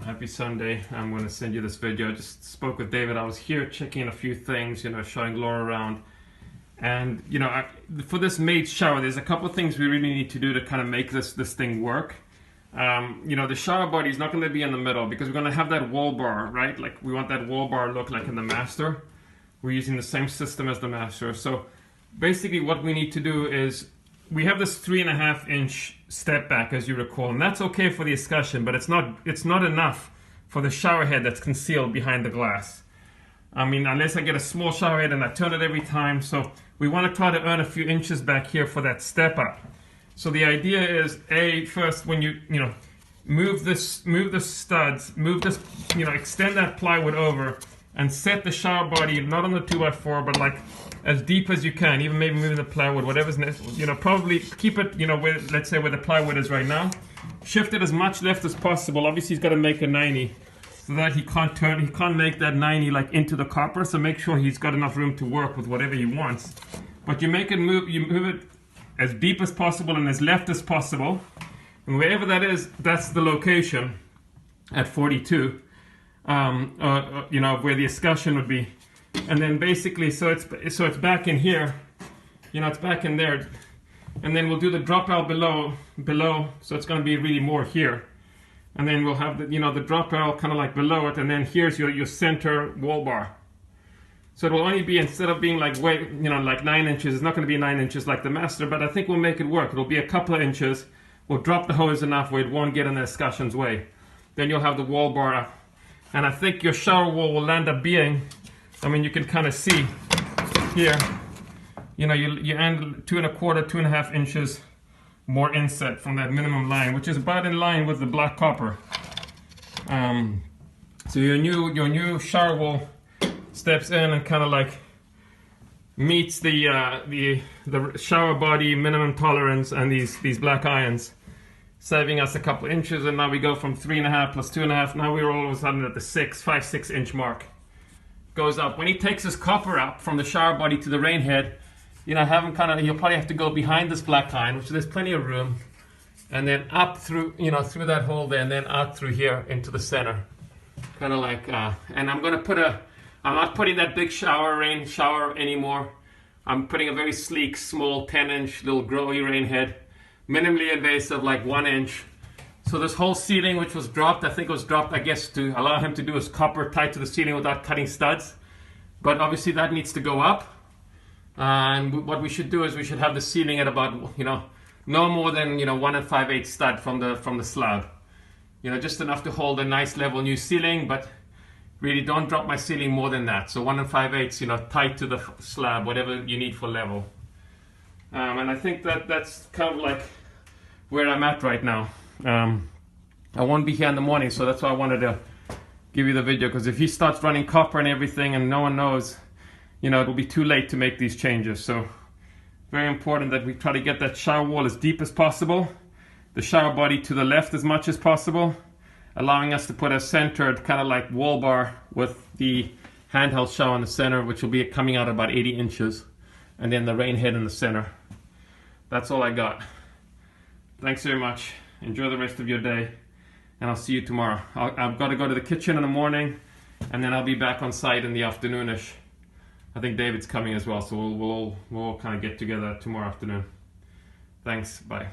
Happy Sunday. I'm going to send you this video. I just spoke with David. I was here checking a few things, showing Laura around. And, for this maid shower, there's a couple of things we really need to do to kind of make this thing work. The shower body is not going to be in the middle because we're going to have that wall bar, right? Like we want that wall bar look like in the Master. We're using the same system as the Master. So basically what we need to do is we have this 3.5 inch step back, as you recall, and that's okay for the escutcheon, but it's not enough for the shower head that's concealed behind the glass. I mean, unless I get a small shower head and I turn it every time. So we want to try to earn a few inches back here for that step up. So the idea is, first when you move the studs, extend that plywood over and set the shower body not on the 2x4, but like as deep as you can, even maybe moving the plywood, whatever's necessary, probably keep it, let's say where the plywood is right now. Shift it as much left as possible. Obviously he's got to make a 90 so that he can't make that 90 like into the copper, so make sure he's got enough room to work with whatever he wants. But you move it as deep as possible and as left as possible. And wherever that is, that's the location at 42, where the escutcheon would be. And then basically, so it's back in here, it's back in there, and then we'll do the drop out below, so it's going to be really more here, and then we'll have the drop out kind of like below it, and then here's your center wall bar. So it will only be, instead of being like like 9 inches, it's not going to be 9 inches like the Master, but I think we'll make it work. It'll be a couple of inches. We'll drop the hose enough where it won't get in the escutcheon's way. Then you'll have the wall bar up, and I think your shower wall will end up being, you can kind of see here, you end 2.25, 2.5 inches more inset from that minimum line, which is about in line with the black copper. So your new shower wall steps in and kind of like meets the shower body minimum tolerance and these black irons, saving us a couple inches. And now we go from 3.5 plus 2.5. Now we're all of a sudden at the 5-6 inch mark. Goes up. When he takes his copper up from the shower body to the rain head, he'll probably have to go behind this black iron, which there's plenty of room, and then up through, through that hole there, and then out through here into the center. Kind of like, and I'm not putting that big rain shower anymore. I'm putting a very sleek, small 10-inch little growy rain head, minimally invasive, like 1 inch. So this whole ceiling, which was dropped, I think it was dropped, I guess, to allow him to do his copper tied to the ceiling without cutting studs. But obviously that needs to go up. And what we should do is we should have the ceiling at about, no more than, 1 5/8 stud from the slab. Just enough to hold a nice level new ceiling, but really don't drop my ceiling more than that. So 1 5/8, tight to the slab, whatever you need for level. And I think that's kind of like where I'm at right now. I won't be here in the morning, so that's why I wanted to give you the video, because if he starts running copper and everything and no one knows, it'll be too late to make these changes. So very important that we try to get that shower wall as deep as possible, the shower body to the left as much as possible, allowing us to put a centered kind of like wall bar with the handheld shower in the center, which will be coming out about 80 inches, and then the rain head in the center. That's all I got. Thanks very much. Enjoy the rest of your day, and I'll see you tomorrow. I've got to go to the kitchen in the morning, and then I'll be back on site in the afternoonish. I think David's coming as well, so we'll all kind of get together tomorrow afternoon. Thanks, bye.